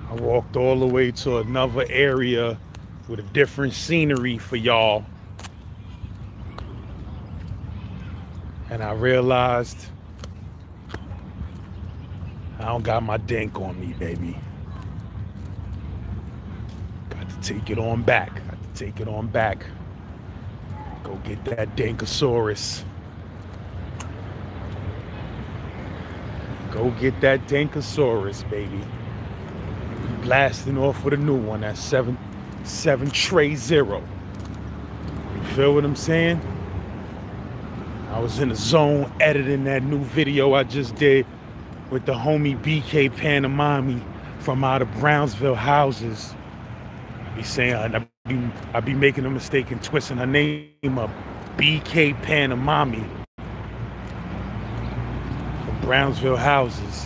I walked all the way to another area with a different scenery for y'all. And I realized I don't got my dink on me, baby. Got to take it on back. Go get that Dinkosaurus. Go get that Dinkosaurus, baby. Blasting off with a new one, that 7-tray-0. You feel what I'm saying? I was in the zone editing that new video I just did with the homie BK Panamami from out of Brownsville Houses. He's saying I be making a mistake and twisting her name up. BK Panamami from Brownsville Houses.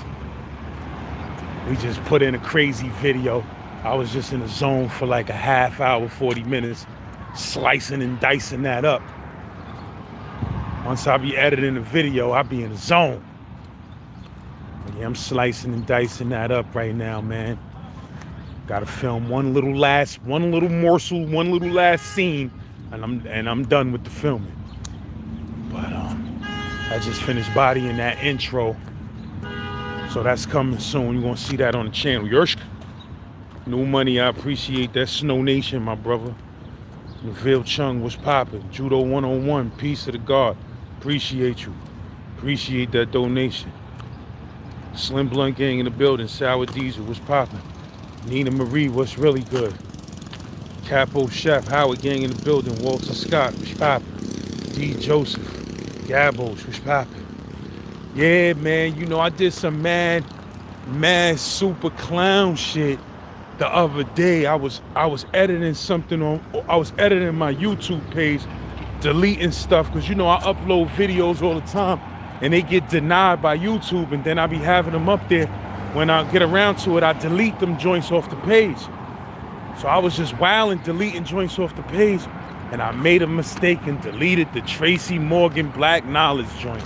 We just put in a crazy video. I was just in the zone for like a half hour, 40 minutes, slicing and dicing that up. Once I be editing the video, I be in the zone. But yeah, I'm slicing and dicing that up right now, man. Gotta film one little last morsel, one little last scene, and I'm done with the filming. But I just finished bodying that intro. So that's coming soon. You're gonna see that on the channel. Yersh. New money, I appreciate that. Snow Nation, my brother. Neville Chung, what's poppin'? Judo 101, peace to the God. Appreciate you. Appreciate that donation. Slim Blunt Gang in the building. Sour Diesel, what's poppin'? Nina Marie, what's really good? Capo Chef, Howard Gang in the building. Walter Scott, what's poppin'? D. Joseph, Gabos, what's poppin'? Yeah, man, you know, I did some mad super clown shit the other day. I was editing something I was editing my YouTube page, deleting stuff, because you know I upload videos all the time and they get denied by YouTube, and then I be having them up there. When I get around to it, I delete them joints off the page. So I was just wilding, deleting joints off the page, and I made a mistake and deleted the Tracy Morgan Black Knowledge joint.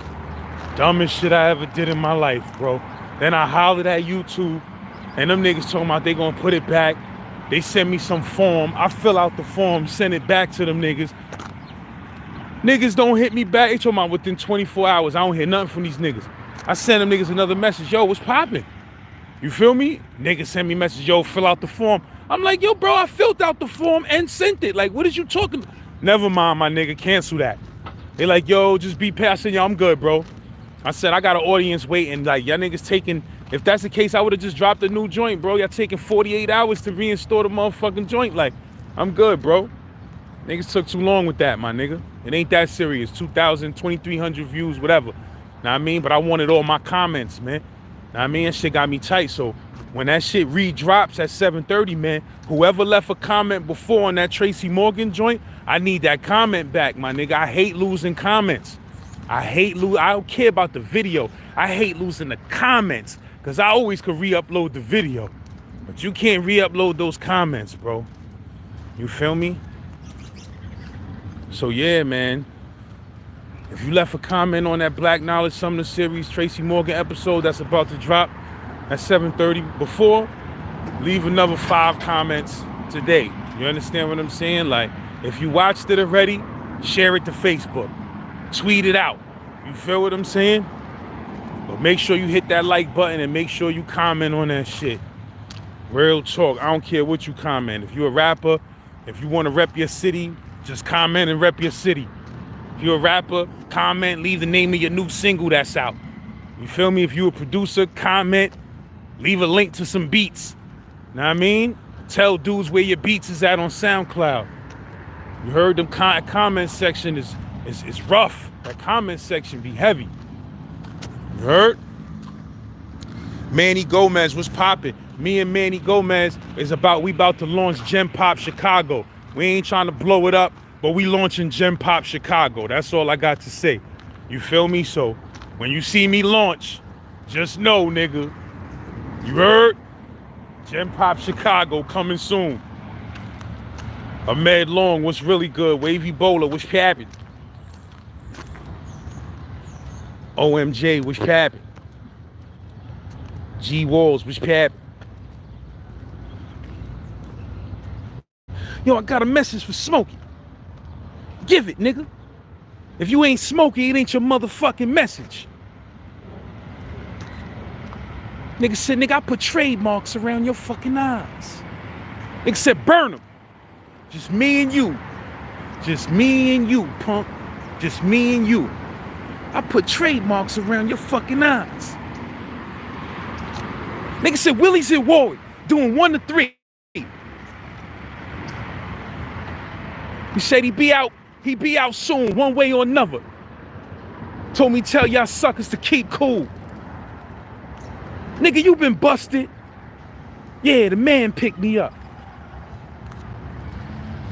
Dumbest shit I ever did in my life, bro. Then I hollered at YouTube, and them niggas told me they gonna put it back. They sent me some form. I fill out the form, send it back to them niggas. Niggas don't hit me back. They told me within 24 hours, I don't hear nothing from these niggas. I send them niggas another message. Yo, what's poppin'? You feel me? Niggas send me message, yo, fill out the form. I'm like, yo, bro, I filled out the form and sent it. Like, what is you talking about? Never mind, my nigga, cancel that. They like, yo, just be paid. I said, yo, I'm good, bro. I said, I got an audience waiting. Like, y'all niggas taking, if that's the case, I would have just dropped a new joint, bro. Y'all taking 48 hours to reinstall the motherfucking joint. Like, I'm good, bro. Niggas took too long with that, my nigga. It ain't that serious. 2,000, 2,300 views, whatever. Know what I mean? But I wanted all my comments, man. Know what I mean? That shit got me tight. So when that shit re-drops at 7:30, man, whoever left a comment before on that Tracy Morgan joint, I need that comment back, my nigga. I hate losing comments. I don't care about the video. I hate losing the comments, because I always could re-upload the video. But you can't re-upload those comments, bro. You feel me? So yeah, man. If you left a comment on that Black Knowledge Summoner Series Tracy Morgan episode that's about to drop at 7:30 before, leave another 5 comments today. You understand what I'm saying? Like, if you watched it already, share it to Facebook. Tweet it out. You feel what I'm saying? But make sure you hit that like button and make sure you comment on that shit. Real talk. I don't care what you comment. If you're a rapper, if you want to rep your city, just comment and rep your city. If you're a rapper, comment, leave the name of your new single that's out. You feel me? If you're a producer, comment, leave a link to some beats. Know what I mean? Tell dudes where your beats is at on SoundCloud. You heard them comment section is rough. That comment section be heavy. You heard? Manny Gomez, what's poppin'? Me and Manny Gomez we about to launch Gen Pop Chicago. We ain't trying to blow it up, but we launching Gen Pop Chicago. That's all I got to say. You feel me? So when you see me launch, just know, nigga. You heard? Gen Pop Chicago coming soon. Ahmed Long, what's really good? Wavy Bowler, what's happening? OMJ, what's happening? G Walls, what's happening? Yo, I got a message for Smokey. Give it, nigga. If you ain't Smokey, it ain't your motherfucking message. Nigga said, nigga, I put trademarks around your fucking eyes. Nigga said, burn them. Just me and you. Just me and you, punk. Just me and you. I put trademarks around your fucking eyes. Nigga said, Willie's in Warwick, doing 1 to 3. He said he be out soon, one way or another. Told me tell y'all suckers to keep cool. Nigga, you been busted. Yeah, the man picked me up.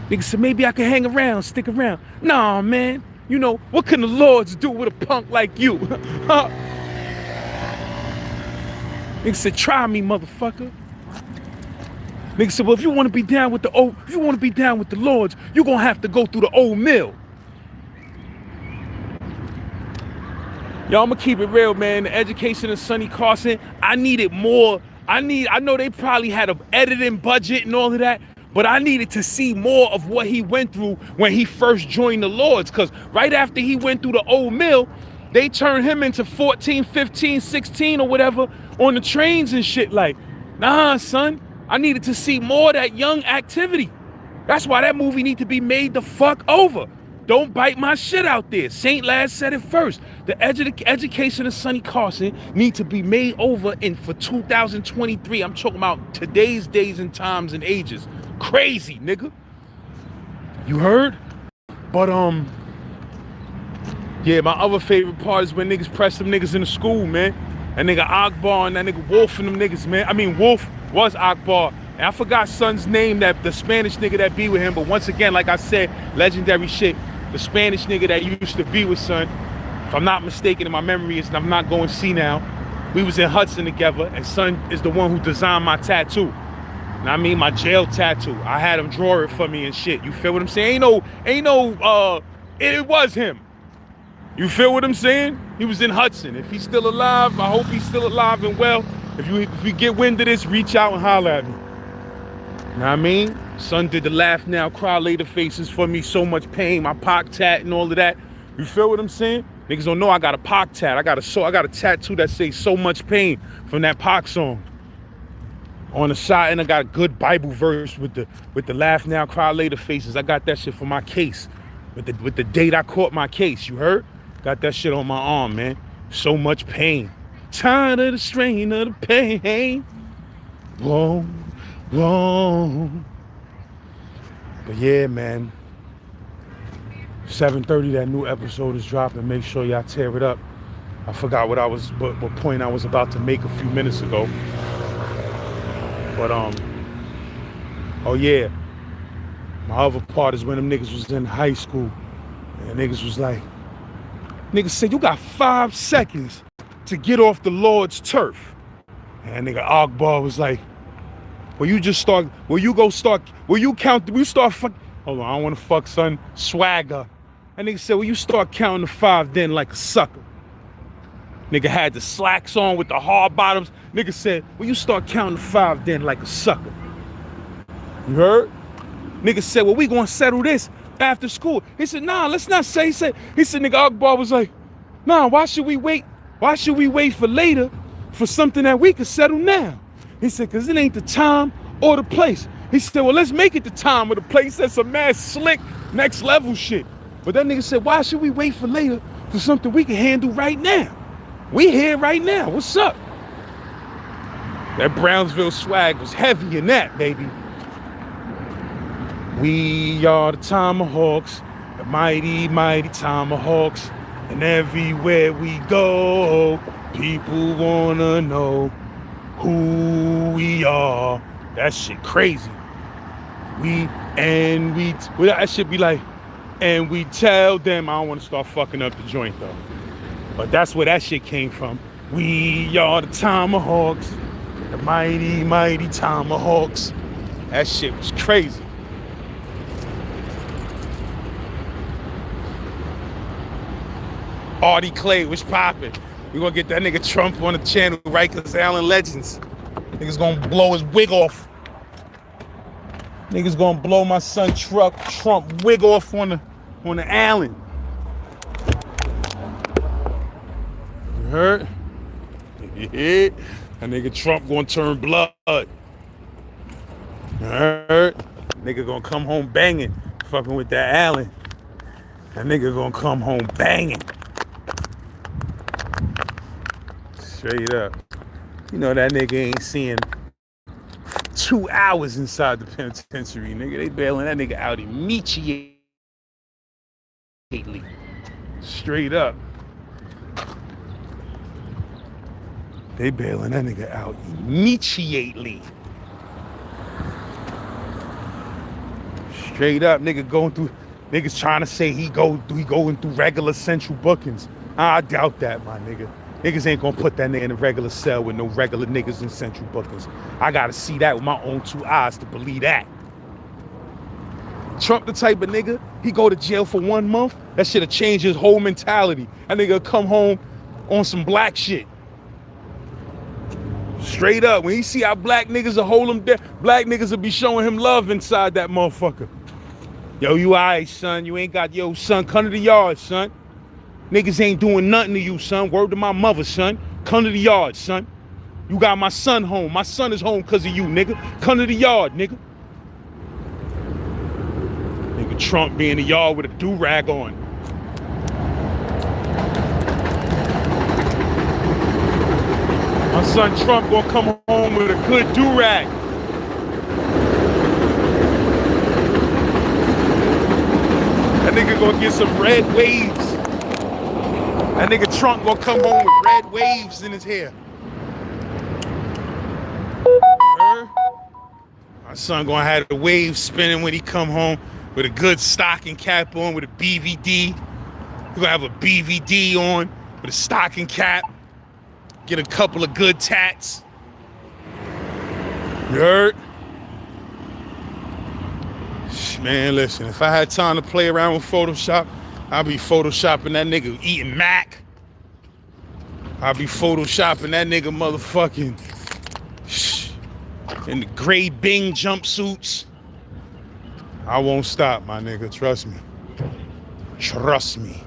Nigga said maybe I can hang around, stick around. Nah, man. You know, what can the Lords do with a punk like you? Nigga said, try me, motherfucker. Nigga said, well, if you want to be down with the Lords, you're gonna have to go through the old mill. Yo, I'm gonna keep it real, man. The education of Sonny Carson, I needed more. I know they probably had an editing budget and all of that, but I needed to see more of what he went through when he first joined the Lords, because right after he went through the old mill, they turned him into 14, 15, 16 or whatever on the trains and shit. Like, nah, son, I needed to see more of that young activity. That's why that movie need to be made the fuck over. Don't bite my shit out there. Saint Laz said it first. The education of Sonny Carson need to be made over for 2023. I'm talking about today's days and times and ages. Crazy, nigga. You heard? But, yeah, my other favorite part is when niggas press them niggas in the school, man. That nigga Akbar and that nigga Wolf and them niggas, man. I mean, Wolf was Akbar. And I forgot son's name, that the Spanish nigga that be with him. But once again, like I said, legendary shit. The Spanish nigga that used to be with son, if I'm not mistaken, in my memory is, and I'm not going to see now, we was in Hudson together, and son is the one who designed my tattoo. And I mean, my jail tattoo. I had him draw it for me and shit. You feel what I'm saying? It was him. You feel what I'm saying? He was in Hudson. If he's still alive, I hope he's still alive and well. If you get wind of this, reach out and holler at me. You know what I mean? Son did the laugh now, cry later faces for me, so much pain, my Pac tat and all of that. You feel what I'm saying? Niggas don't know I got a Pac tat. I got a tattoo that says so much pain from that Pac song. On the side, and I got a good Bible verse with the laugh now, cry later faces. I got that shit for my case. With the date I caught my case, you heard? Got that shit on my arm, man. So much pain. Tired of the strain of the pain. Whoa, whoa. But yeah, man. 7:30, that new episode is dropping. Make sure y'all tear it up. I forgot what point I was about to make a few minutes ago. But oh yeah. My other part is when them niggas was in high school. And niggas was like, niggas said, you got 5 seconds to get off the Lord's turf. And nigga Akbar was like, will you start, fuck, hold on, I don't want to fuck son, swagger. And nigga said, well, you start counting to 5 then like a sucker. Nigga had the slacks on with the hard bottoms. Nigga said, well, you start counting to 5 then like a sucker. You heard? Nigga said, well, we gonna settle this after school. He said, nah, let's not say. He said, nigga Akbar was like, nah, why should we wait? Why should we wait for later for something that we could settle now? He said, because it ain't the time or the place. He said, well, let's make it the time or the place. That's some mad slick, next level shit. But that nigga said, why should we wait for later for something we can handle right now? We here right now. What's up? That Brownsville swag was heavy in that, baby. We are the Tomahawks, the mighty, mighty Tomahawks. And everywhere we go, people wanna know who we are. That shit crazy. That shit be like, and we tell them, I don't want to start fucking up the joint though. But that's where that shit came from. We are the Tomahawks. The mighty, mighty tomahawks. That shit was crazy. Artie Clay was popping. We gonna get that nigga Trump on the channel, right? Cause Allen Legends. Niggas gonna blow his wig off. Niggas gonna blow my son Trump wig off on the Allen. You heard? That nigga Trump gonna turn blood. You heard? Nigga gonna come home banging, fucking with that Allen. That nigga gonna come home banging. Straight up. You know that nigga ain't seeing 2 hours inside the penitentiary, nigga. They bailing that nigga out immediately. Straight up. They bailing that nigga out immediately. Straight up, nigga going through, niggas trying to say he going through regular central bookings. I doubt that, my nigga. Niggas ain't gonna put that nigga in a regular cell with no regular niggas in central bookings. I gotta see that with my own 2 eyes to believe that. Trump the type of nigga, he go to jail for 1 month, that shit'll change his whole mentality. That nigga come home on some black shit. Straight up, when he see how black niggas will hold him down, black niggas will be showing him love inside that motherfucker. Yo, you alright, son? You ain't got, yo, son, come to the yard, son. Niggas ain't doing nothing to you, son. Word to my mother, son. Come to the yard, son. You got my son home. My son is home because of you, nigga. Come to the yard, nigga. Nigga Trump be in the yard with a do-rag on. My son Trump gonna come home with a good do-rag. That nigga gonna get some red waves. That nigga Trump gonna come home with red waves in his hair. My son gonna have the waves spinning when he come home with a good stocking cap on with a BVD. He gonna have a BVD on with a stocking cap. Get a couple of good tats. You heard? Man, listen, if I had time to play around with Photoshop, I'd be photoshopping that nigga eating Mac. I'd be photoshopping that nigga motherfucking in the gray Bing jumpsuits. I won't stop, my nigga. Trust me. Trust me.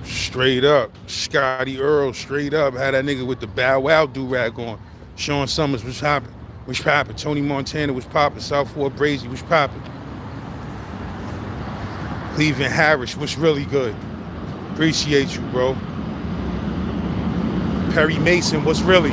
Straight up. Scotty Earl, straight up. Had that nigga with the Bow Wow do-rag on. Sean Summers was popping. Was popping. Tony Montana was popping. South Fort Brazy was popping. Cleveland Harris was really good. Appreciate you, bro. Perry Mason was really.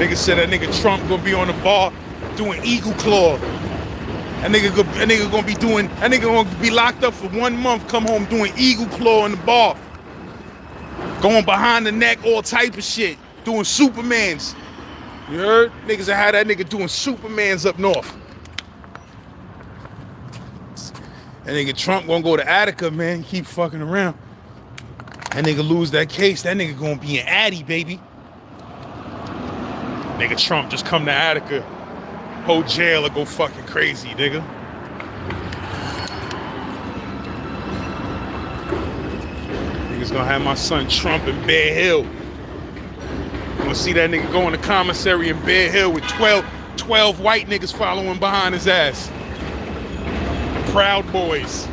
Nigga said that nigga Trump gonna be on the bar doing eagle claw. That nigga gonna be locked up for 1 month, come home doing eagle claw in the bar. Going behind the neck, all type of shit. Doing Supermans. You heard? Niggas that had that nigga doing Supermans up north. That nigga Trump gonna go to Attica, man. Keep fucking around. That nigga lose that case, that nigga gonna be an Addy, baby. Nigga Trump just come to Attica, whole jail or go fucking crazy, nigga. Niggas gonna have my son Trump in Bear Hill. Gonna see that nigga go in the commissary in Bear Hill with 12 white niggas following behind his ass. Proud Boys.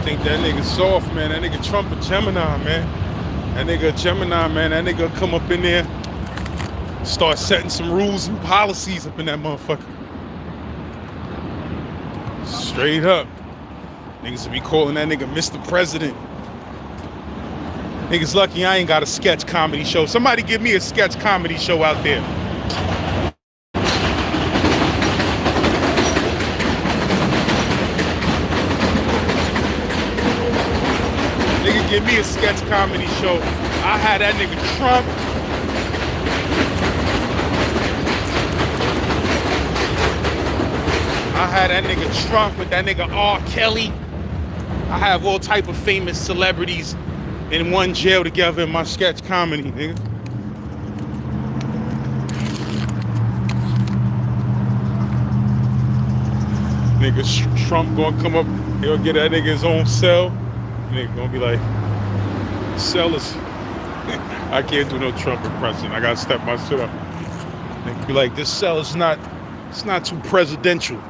Think that nigga soft, man. That nigga Trump a Gemini, man. That nigga a Gemini, man. That nigga come up in there, start setting some rules and policies up in that motherfucker. Straight up. Niggas be calling that nigga Mr. President. Niggas lucky I ain't got a sketch comedy show. Somebody give me a sketch comedy show out there. Nigga, give me a sketch comedy show. I had that nigga Trump. I had that nigga Trump with that nigga R. Kelly. I have all type of famous celebrities in one jail together in my sketch comedy, nigga. Nigga, Trump gonna come up, he'll get that nigga his own cell. Nigga gonna be like, cell is, I can't do no Trump impression. I gotta step my shit up. Nigga be like, this cell is not, it's not too presidential.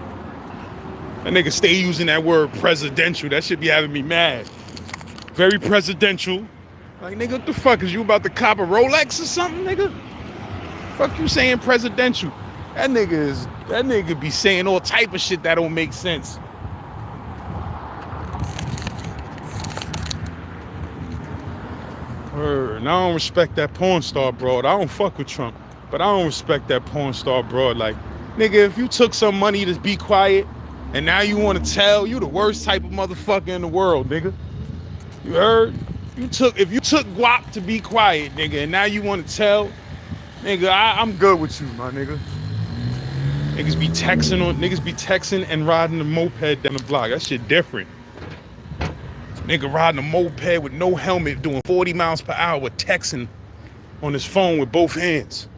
That nigga stay using that word presidential. That shit be having me mad. Very presidential. Like, nigga, what the fuck? Is you about to cop a Rolex or something, nigga? Fuck you saying presidential. That nigga be saying all type of shit that don't make sense. And I don't respect that porn star broad. I don't fuck with Trump, but I don't respect that porn star broad. Like, nigga, if you took some money to be quiet and now you want to tell, you the worst type of motherfucker in the world, nigga. You heard? If you took guap to be quiet, nigga, and now you want to tell, nigga, I'm good with you, my nigga. Niggas be texting and riding the moped down the block. That shit different. Nigga riding a moped with no helmet, doing 40 miles per hour, texting on his phone with both hands.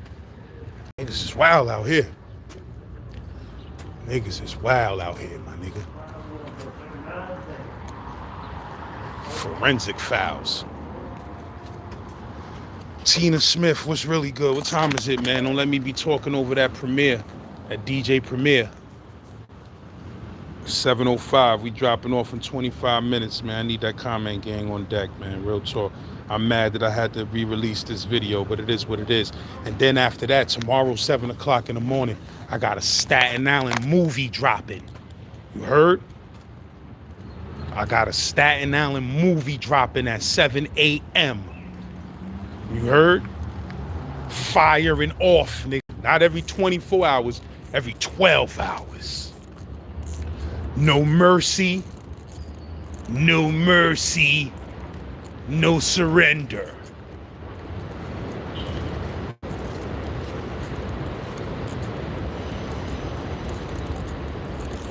Niggas is wild out here. Niggas is wild out here, my nigga. Forensic Files. Tina Smith, what's really good? What time is it, man? Don't let me be talking over that premiere, that DJ premiere. 7:05, we dropping off in 25 minutes, man. I need that comment gang on deck, man. Real talk. I'm mad that I had to re-release this video, but it is what it is. And then after that, tomorrow, 7 o'clock in the morning, I got a Staten Island movie dropping. You heard? I got a Staten Island movie dropping at 7 a.m. You heard? Firing off, nigga. Not every 24 hours, every 12 hours. No mercy. No mercy. No surrender.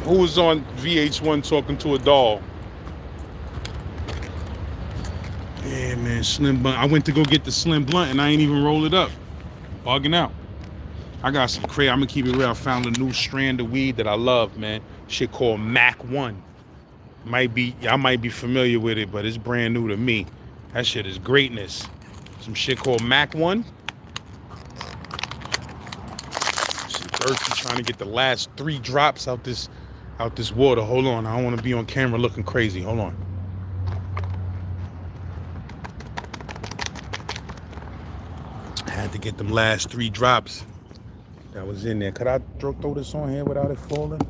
Who was on VH1 talking to a doll? Yeah, man, Slim Blunt. I went to go get the Slim Blunt and I ain't even roll it up. Bugging out. I got some crazy. I'm gonna keep it real. I found a new strand of weed that I love, man. Shit called Mac 1. Y'all might be familiar with it, but it's brand new to me. That shit is greatness. Some shit called Mac 1. Berkey trying to get the last 3 drops out this water. Hold on. I don't want to be on camera looking crazy. Hold on. I had to get them last 3 drops that was in there. Could I throw this on here without it falling?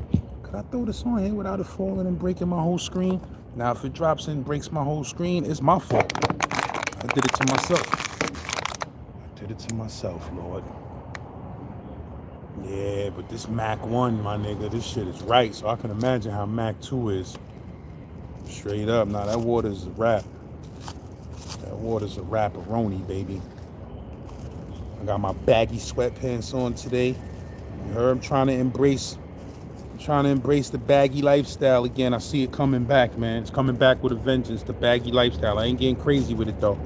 Could I throw this on here without it falling and breaking my whole screen? Now, if it drops and breaks my whole screen, it's my fault. I did it to myself. I did it to myself, Lord. Yeah, but this Mac 1, my nigga, this shit is right. So I can imagine how Mac 2 is. Straight up. Now, that water's a wrap. That water's a wrap-a-roni, baby. I got my baggy sweatpants on today. You heard? I'm trying to embrace the baggy lifestyle again. I see it coming back, man. It's coming back with a vengeance, the baggy lifestyle. I ain't getting crazy with it, though.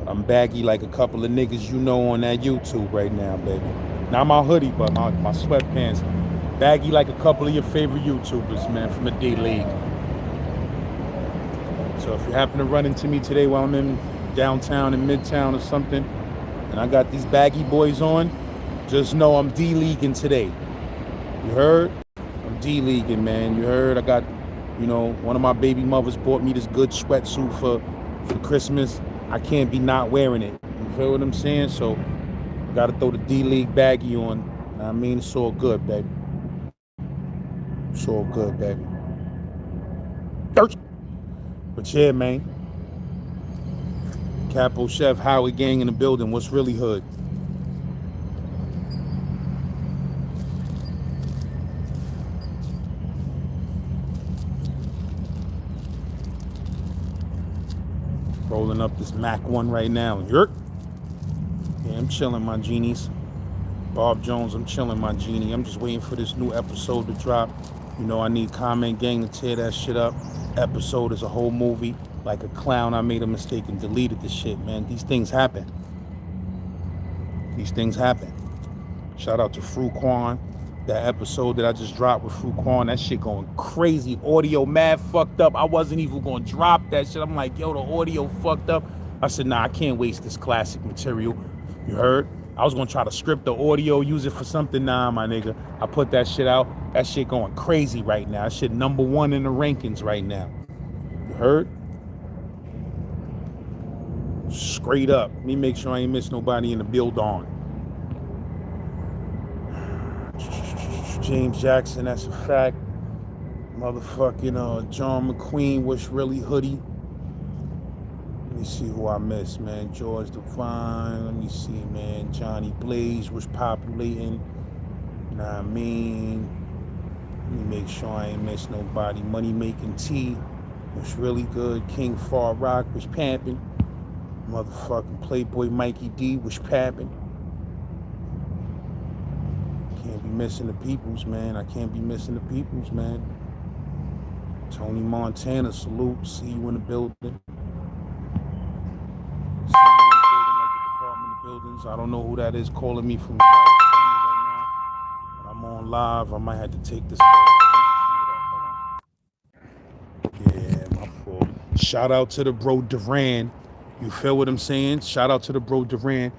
I'm baggy like a couple of niggas you know on that YouTube right now, baby. Not my hoodie, but my sweatpants. Baggy like a couple of your favorite YouTubers, man, from the D-League. So if you happen to run into me today while I'm in downtown and midtown or something, and I got these baggy boys on, just know I'm D-Leaguing today. You heard? I'm D-Leaguing, man. You heard? I got, one of my baby mothers bought me this good sweatsuit for Christmas. I can't be not wearing it. You feel what I'm saying? So I gotta throw the D-League baggy on. I mean, it's all good, baby. It's all good, baby. But yeah, man. Capo Chef, Howard Gang in the building. What's really hood? Rolling up this Mac 1 right now. Yerk. Yeah, I'm chilling, my genies. Bob Jones, I'm chilling, my genie. I'm just waiting for this new episode to drop. You know, I need Comment Gang to tear that shit up. Episode is a whole movie. Like a clown, I made a mistake and deleted the shit, man. These things happen. These things happen. Shout out to Fruquan. That episode that I just dropped with Fruquan, that shit going crazy. Audio mad fucked up. I wasn't even going to drop that shit. I'm like, yo, the audio fucked up. I said, nah, I can't waste this classic material. You heard? I was going to try to script the audio, use it for something. Nah, my nigga. I put that shit out. That shit going crazy right now. That shit #1 in the rankings right now. You heard? Straight up. Let me make sure I ain't miss nobody in the build on. James Jackson, that's a fact. Motherfucking John McQueen, What's Really Hoodie. Let me see who I missed, man. George Devine. Let me see, man. Johnny Blaze was populating. Nah, I mean. Let me make sure I ain't miss nobody. Money Making T was really good. King Far Rock was pamping. Motherfucking Playboy Mikey D was pamping. Can't be missing the peoples, man. I can't be missing the peoples, man. Tony Montana, salute. See you in the building. See you in the building, like the Department of Buildings. I don't know who that is calling me from California right now, but I'm on live. I might have to take this call. Yeah, my fault. Shout out to the bro Duran. You feel what I'm saying? Shout out to the bro Duran,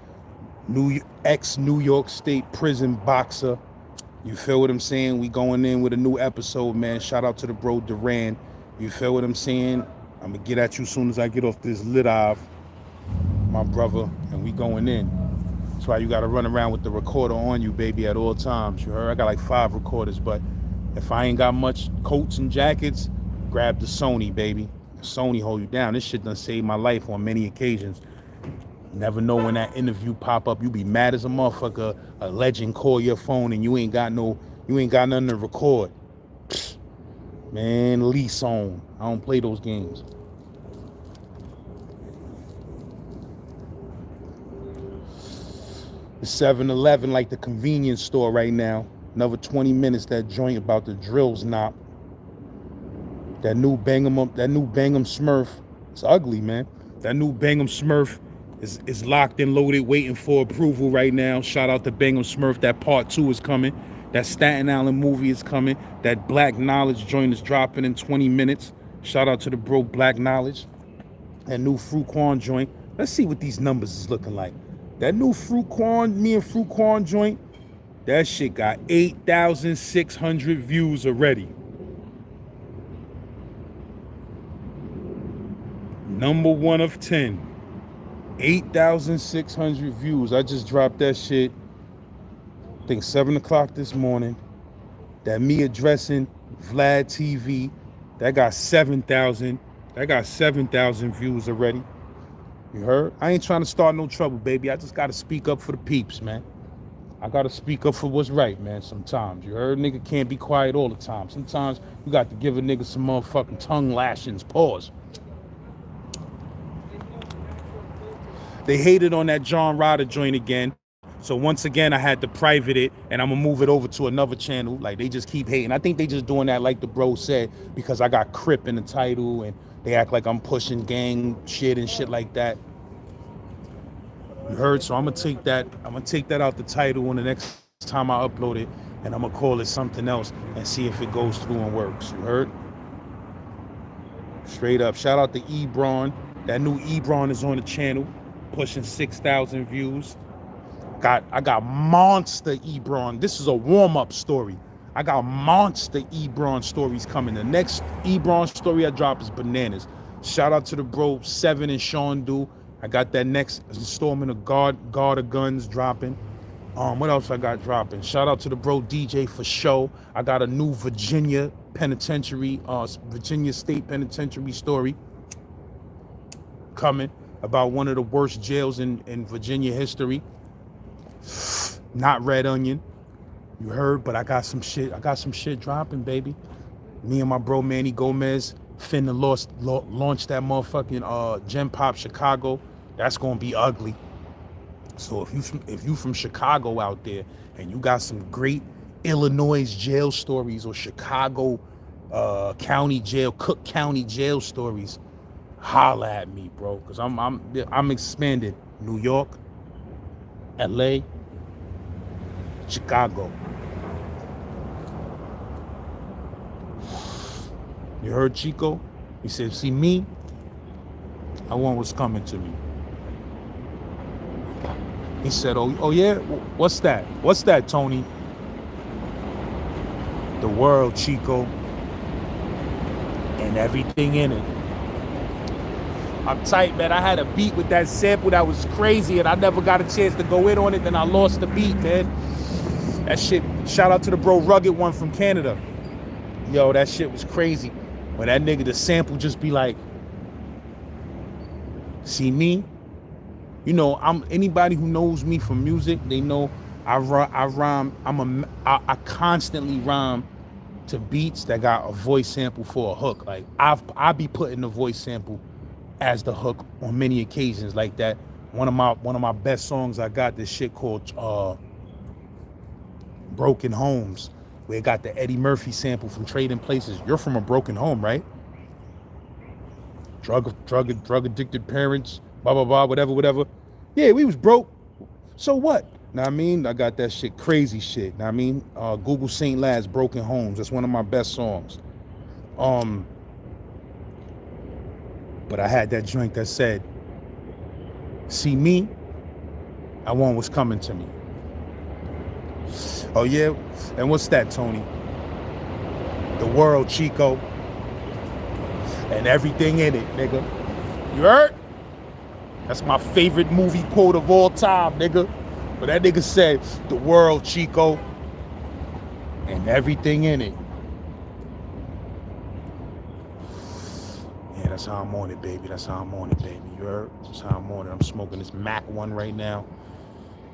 ex-New York State prison boxer. You feel what I'm saying? We going in with a new episode, man. Shout out to the bro Duran. You feel what I'm saying? I'm going to get at you as soon as I get off this lit off, my brother, and we going in. That's why you got to run around with the recorder on you, baby, at all times. You heard? I got like 5 recorders, but if I ain't got much coats and jackets, grab the Sony, baby. Sony hold you down. This shit done saved my life on many occasions. Never know when that interview pop up. You be mad as a motherfucker. A legend call your phone and you ain't got nothing to record. Psst. Man, lease on. I don't play those games. The 7-Eleven like the convenience store right now. Another 20 minutes, that joint about the drills knock. That new Bang'em Smurf. It's ugly, man. That new Bang'em Smurf is locked and loaded, waiting for approval right now. Shout out to Bang'em Smurf. That part 2 is coming. That Staten Island movie is coming. That Black Knowledge joint is dropping in 20 minutes. Shout out to the bro Black Knowledge. That new Fruquan joint. Let's see what these numbers is looking like. That new me and Fruquan joint, that shit got 8,600 views already. #1 of 10. 8,600 views. I just dropped that shit, I think 7 o'clock this morning. That me addressing Vlad TV, that got 7,000. That got 7,000 views already. You heard? I ain't trying to start no trouble, baby. I just got to speak up for the peeps, man. I got to speak up for what's right, man, sometimes. You heard? Nigga can't be quiet all the time. Sometimes you got to give a nigga some motherfucking tongue lashings. Pause. They hated on that John Ryder joint again. So once again, I had to private it, and I'm going to move it over to another channel. Like, they just keep hating. I think they just doing that, like the bro said, because I got Crip in the title, and they act like I'm pushing gang shit and shit like that. You heard? So I'm going to take that out the title on the next time I upload it, and I'm going to call it something else and see if it goes through and works. You heard? Straight up. Shout out to Ebron. That new Ebron is on the channel, pushing 6,000 views. I got monster Ebron. This is a warm-up story. I got monster Ebron stories coming. The next Ebron story I drop is bananas. Shout out to the bro 7 and Sean Do. I got that next installment of God of Guns dropping. What else I got dropping? Shout out to the bro DJ for show. I got a new Virginia penitentiary, Virginia State Penitentiary story coming about one of the worst jails in Virginia history. Not Red Onion, you heard, but I got some shit dropping, baby. Me and my bro Manny Gomez finna launch that motherfucking Gen Pop Chicago. That's gonna be ugly. So if you from Chicago out there and you got some great Illinois jail stories or Chicago county jail, Cook County jail stories, holla at me, bro. Cause I'm expanded. New York, LA, Chicago. You heard Chico? He said, see me, I want what's coming to me. He said, oh yeah? What's that? What's that, Tony? The world, Chico. And everything in it. I'm tight, man. I had a beat with that sample that was crazy, and I never got a chance to go in on it, then I lost the beat, man. That shit, shout out to the bro Rugged One from Canada. Yo, that shit was crazy. When that nigga, the sample just be like, see me? You know, anybody who knows me from music, they know I rhyme. I constantly rhyme to beats that got a voice sample for a hook. Like I be putting the voice sample as the hook on many occasions like that. One of my best songs, I got this shit called Broken Homes, where it got the Eddie Murphy sample from Trading Places. You're from a broken home, right? Drug addicted parents, blah, blah, blah, whatever. Yeah, we was broke. So what? Know what I mean? I got that shit, crazy shit. Know what I mean? Google St. Lad's Broken Homes. That's one of my best songs. But I had that joint that said, see me, I want what's coming to me. Oh yeah? And what's that, Tony? The world, Chico. And everything in it, nigga. You heard? That's my favorite movie quote of all time, nigga. But that nigga said, the world, Chico. And everything in it. Yeah, that's how I'm on it, baby. That's how I'm on it, baby. You heard? That's how I'm on it. I'm smoking this Mac 1 right now.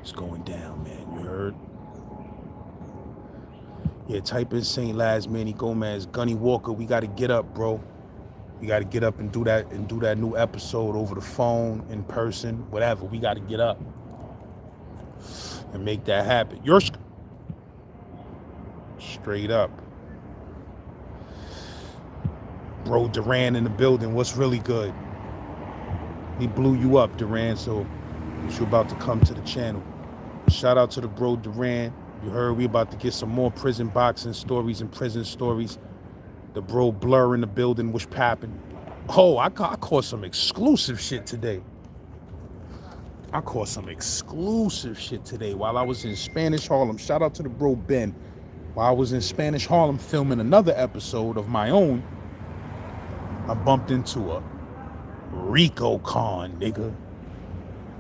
It's going down, man. You heard? Yeah, type in St. Lad's, Manny Gomez, Gunny Walker. We got to get up, bro. We got to get up and do that new episode over the phone, in person, whatever. We got to get up and make that happen. You're straight up. Bro, Duran in the building. What's really good? He blew you up, Duran, so you're about to come to the channel. Shout out to the bro Duran. You heard we about to get some more prison boxing stories and prison stories. The bro Blur in the building was popping. Oh, I caught some exclusive shit today. While I was in Spanish Harlem. Shout out to the bro Ben. While I was in Spanish Harlem filming another episode of my own, I bumped into a Rico Con, nigga.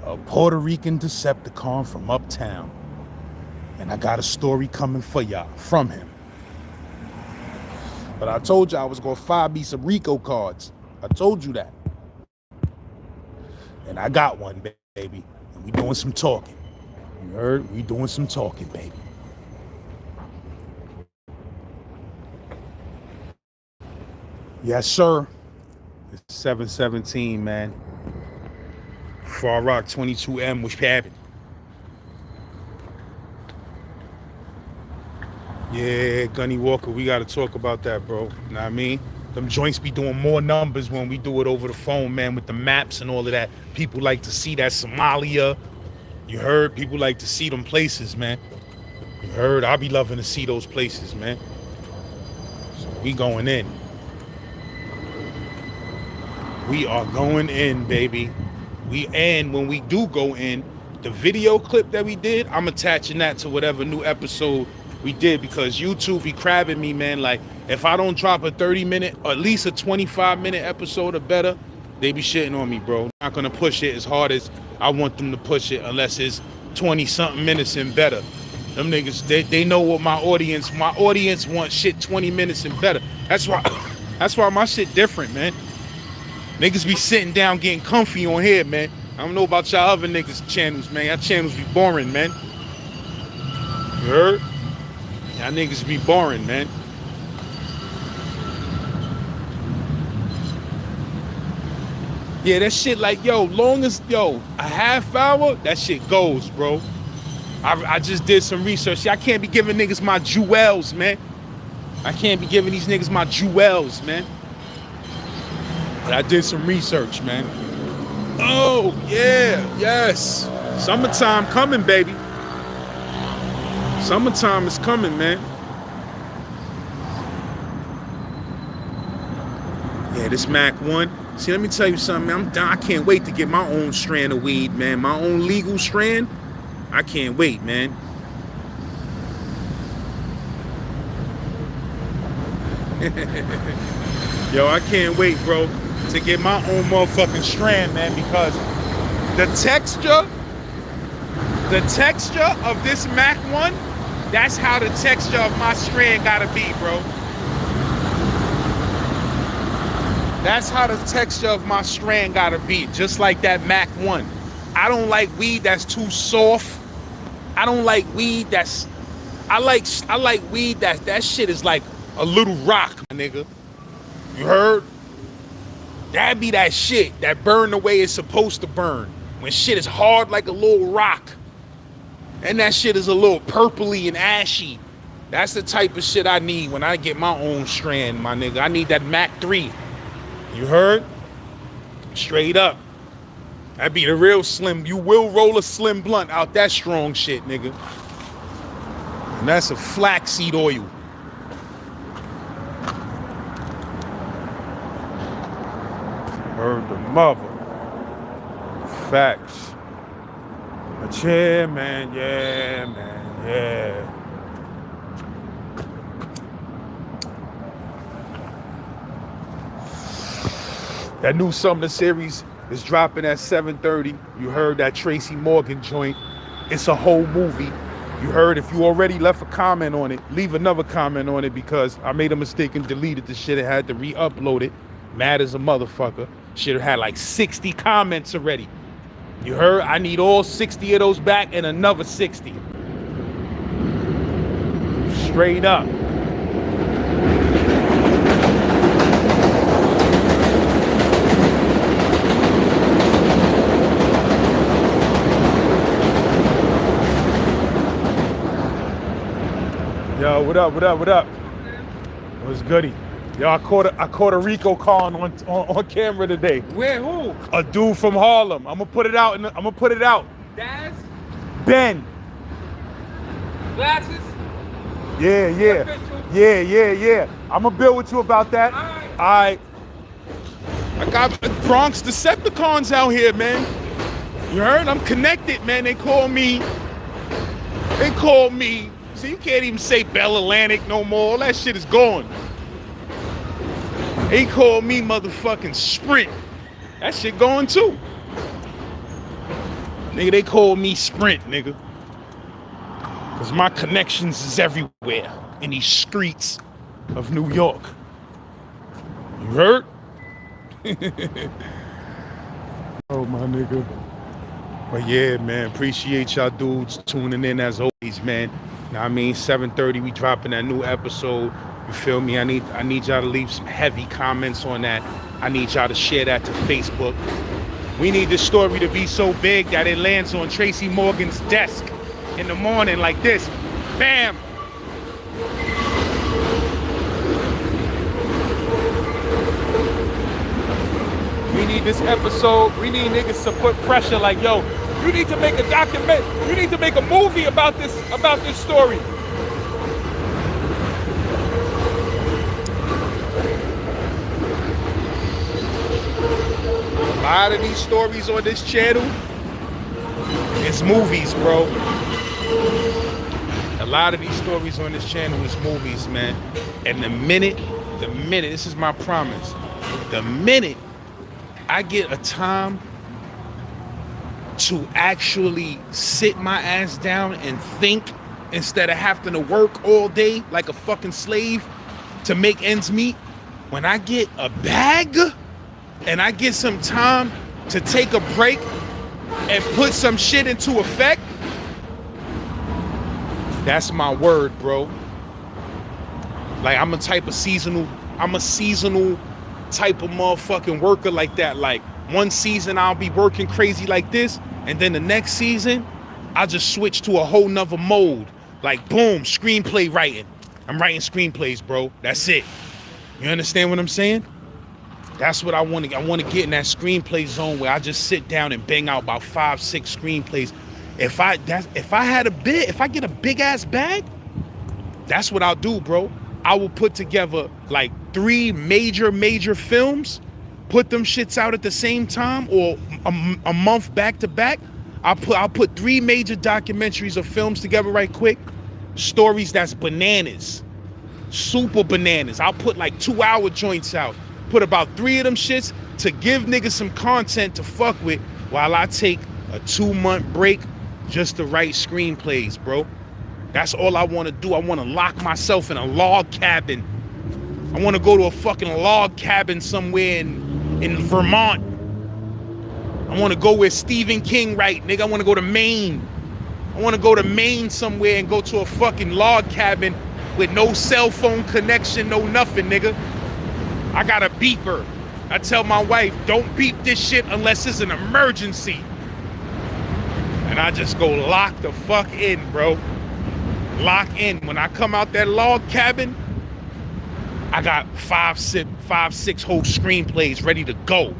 A Puerto Rican Decepticon from uptown. And I got a story coming for y'all from him. But I told you I was going to find me some Rico cards. I told you that. And I got one, baby. And we doing some talking. You heard? We doing some talking, baby. Yes, sir. It's 717, man. Far Rock 22M, which happened. Yeah, Gunny Walker, we got to talk about that, bro. You know what I mean? Them joints be doing more numbers when we do it over the phone, man, with the maps and all of that. People like to see that Somalia. You heard? People like to see them places, man. You heard? I'll be loving to see those places, man. So we going in. We are going in, baby. And when we do go in, the video clip that we did, I'm attaching that to whatever new episode we did, because YouTube be crabbing me, man. Like, if I don't drop a 30-minute, or at least a 25-minute episode or better, they be shitting on me, bro. Not gonna push it as hard as I want them to push it, unless it's 20 something minutes and better. Them niggas, they know what my audience wants shit 20 minutes and better. That's why my shit different, man. Niggas be sitting down getting comfy on here, man. I don't know about y'all other niggas channels, man. Y'all channels be boring, man. You heard? Y'all niggas be boring, man. Yeah, that shit like, yo, long as, a half hour, that shit goes, bro. I just did some research. See, I can't be giving niggas my jewels, man. I can't be giving these niggas my jewels, man. But I did some research, man. Oh, yeah, yes. Summertime coming, baby. Summertime is coming, man. Yeah, this Mac 1. See, let me tell you something, man. I'm down. I can't wait to get my own strand of weed, man. My own legal strand. I can't wait, man. Yo, I can't wait, bro, to get my own motherfucking strand, man, because the texture of this Mac 1, that's how the texture of my strand gotta be, bro. That's how the texture of my strand gotta be, just like that Mac 1. I don't like weed that's too soft. I don't like weed that's, I like weed that shit is like a little rock, my nigga. You heard? That be that shit that burn the way it's supposed to burn. When shit is hard like a little rock. And that shit is a little purpley and ashy. That's the type of shit I need when I get my own strand, my nigga. I need that Mac 3. You heard? Straight up. That be the real slim. You will roll a slim blunt out that strong shit, nigga. And that's a flaxseed oil. Heard the mother. Facts. But yeah, man, yeah. That new summer series is dropping at 7:30. You heard that Tracy Morgan joint. It's a whole movie. You heard, if you already left a comment on it, leave another comment on it, because I made a mistake and deleted the shit. I had to re-upload it. Mad as a motherfucker. Should have had like 60 comments already. You heard? I need all 60 of those back and another 60. Straight up. Yo, what up? What's goody? Yo, I caught a Rico calling on camera today. Where? Who? A dude from Harlem. I'm gonna put it out. Daz? Ben. Glasses? Yeah. I'm gonna build with you about that. All right. I got Bronx Decepticons out here, man. You heard? I'm connected, man. They call me. See, you can't even say Bell Atlantic no more. All that shit is gone. They call me motherfucking Sprint. That shit going too. Nigga, they call me Sprint, nigga. Cause my connections is everywhere in these streets of New York. You heard? Oh, my nigga. But yeah, man, appreciate y'all dudes tuning in as always, man. Now, I mean, 7:30, we dropping that new episode. You feel me? I need y'all to leave some heavy comments on that. I need y'all to share that to Facebook. We need this story to be so big that it lands on Tracy Morgan's desk in the morning like this. Bam! We need this episode. We need niggas to put pressure like, yo, you need to make a document. You need to make a movie about this story. A lot of these stories on this channel, it's movies, bro. A lot of these stories on this channel is movies, man. And the minute, this is my promise, the minute I get a time to actually sit my ass down and think instead of having to work all day like a fucking slave to make ends meet. When I get a bag and I get some time to take a break and put some shit into effect, that's my word, bro. Like, I'm a seasonal type of motherfucking worker like that. Like, one season I'll be working crazy like this, and then the next season I'll just switch to a whole nother mode. Like, boom, screenplay writing. I'm writing screenplays, bro. That's it. You understand what I'm saying? That's what I want to. I want to get in that screenplay zone where I just sit down and bang out about 5-6 screenplays. If I get a big ass bag, that's what I'll do, bro. I will put together like 3 major films, put them shits out at the same time, or a month back to back. I'll put 3 major documentaries or films together right quick. Stories that's bananas, super bananas. I'll put like 2-hour joints out. Put about 3 of them shits to give niggas some content to fuck with while I take a 2-month break just to write screenplays, bro. That's all I want to do. I want to lock myself in a log cabin. I want to go to a fucking log cabin somewhere in Vermont. I want to go where Stephen King write, nigga. I want to go to Maine. I want to go to Maine somewhere and go to a fucking log cabin with no cell phone connection, no nothing, nigga. I got a beeper. I tell my wife, don't beep this shit unless it's an emergency. And I just go lock the fuck in, bro. Lock in. When I come out that log cabin, I got 5-6 whole screenplays ready to go.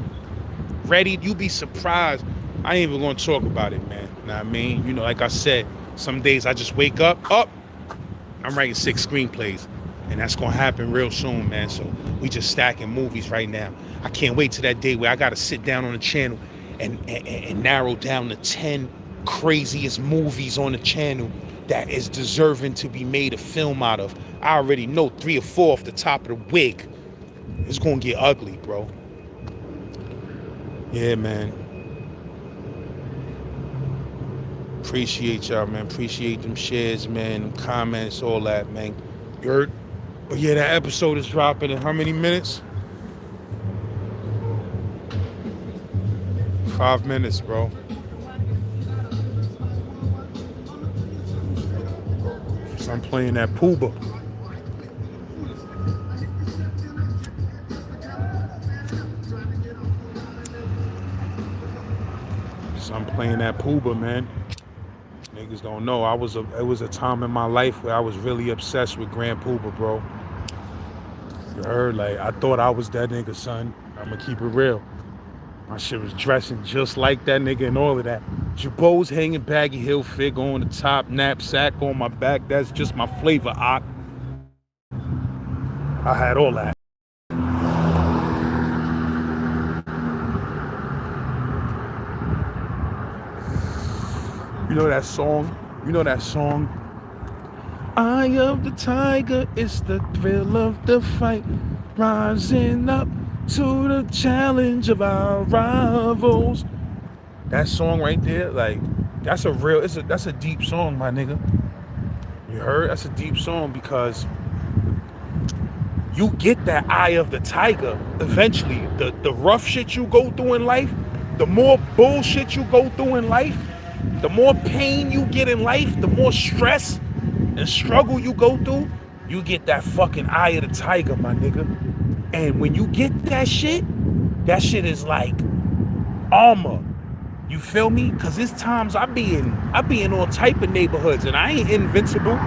Ready, you be surprised. I ain't even gonna talk about it, man. Know what I mean? You know, like I said, some days I just wake up, I'm writing 6 screenplays. And that's gonna happen real soon, man. So we just stacking movies right now. I can't wait to that day where I gotta sit down on the channel and narrow down the 10 craziest movies on the channel that is deserving to be made a film out of. I already know 3 or 4 off the top of the wig. It's gonna get ugly, bro. Yeah, man. Appreciate y'all, man. Appreciate them shares, man. Them comments, all that, man. You heard? But yeah, that episode is dropping in how many minutes? 5 minutes, bro. So I'm playing that Pooba. So I'm playing that Pooba, man. Niggas don't know. It was a time in my life where I was really obsessed with Grand Pooba, bro. You heard? Like, I thought I was that nigga, son. I'ma keep it real. My shit was dressing just like that nigga and all of that. Jabos hanging, baggy heel figure on the top, knapsack on my back. That's just my flavor, I had all that. You know that song? Eye of the tiger, it's the thrill of the fight. Rising up to the challenge of our rivals. That song right there, like, that's a deep song, my nigga. You heard? That's a deep song because you get that eye of the tiger eventually. The rough shit you go through in life, the more bullshit you go through in life, the more pain you get in life, the more stress and struggle you go through, you get that fucking eye of the tiger, my nigga. And when you get that shit is like armor. You feel me? Cause it's times I be in all type of neighborhoods and I ain't invincible.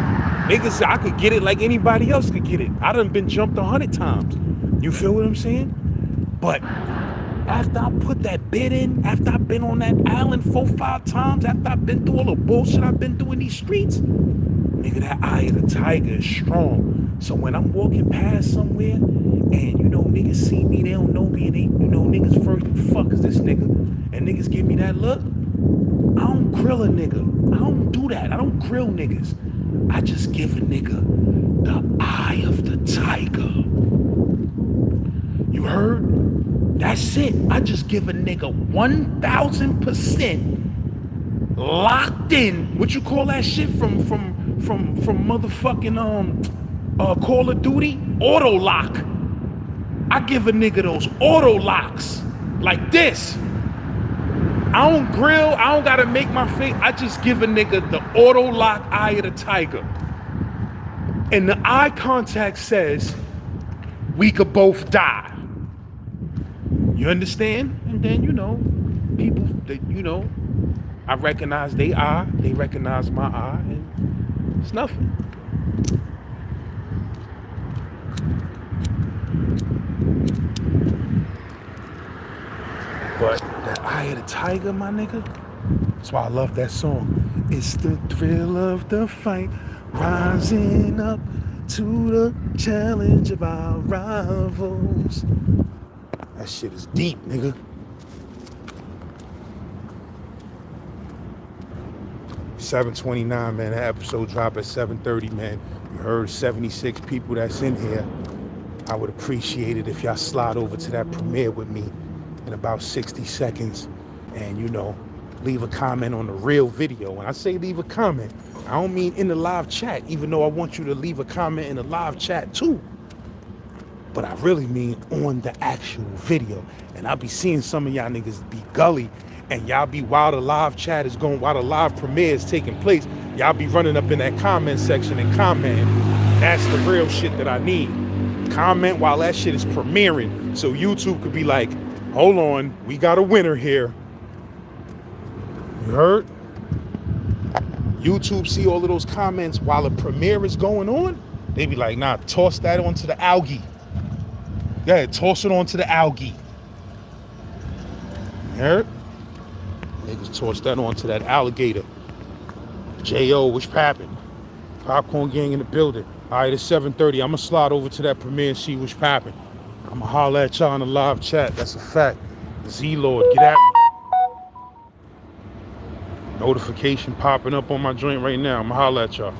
Niggas, I could get it like anybody else could get it. I done been jumped 100 times. You feel what I'm saying? But after I put that bid in, after I've been on that island 4-5 times, after I've been through all the bullshit I've been through in these streets, nigga, that eye of the tiger is strong. So when I'm walking past somewhere and, you know, niggas see me, they don't know me, and they, you know, niggas first, who the fuck is this nigga? And niggas give me that look, I don't grill a nigga. I don't do that. I don't grill niggas. I just give a nigga the eye of the tiger. You heard? That's it. I just give a nigga 1,000% locked in. What you call that shit from motherfucking Call of Duty? Auto lock. I give a nigga those auto locks like this. I don't grill. I don't gotta make my face. I just give a nigga the auto lock eye of the tiger. And the eye contact says, we could both die. You understand? And then, you know, people that, you know, I recognize they eye, they recognize my eye, and it's nothing. But that eye of the tiger, my nigga, that's why I love that song. It's the thrill of the fight, rising up to the challenge of our rivals. That shit is deep, nigga. $7:29, man. That episode dropped at 7:30, man. You heard 76 people that's in here. I would appreciate it if y'all slide over to that premiere with me in about 60 seconds and, you know, leave a comment on the real video. When I say leave a comment, I don't mean in the live chat, even though I want you to leave a comment in the live chat too. But I really mean on the actual video. And I'll be seeing some of y'all niggas be gully, and y'all be, while the live chat is going, while the live premiere is taking place, y'all be running up in that comment section and commenting. That's the real shit that I need. Comment while that shit is premiering, so YouTube could be like, hold on, we got a winner here. You heard? YouTube see all of those comments while the premiere is going on. They be like, nah, toss that onto the algae. Yeah, toss it onto the algae. You heard? Niggas toss that onto that alligator. J.O., what's poppin'? Popcorn gang in the building. All right, it's 7:30. I'm gonna slide over to that premiere and see what's poppin'. I'm gonna holler at y'all in the live chat. That's a fact. Z-Lord, get at me. Notification popping up on my joint right now. I'm gonna holler at y'all.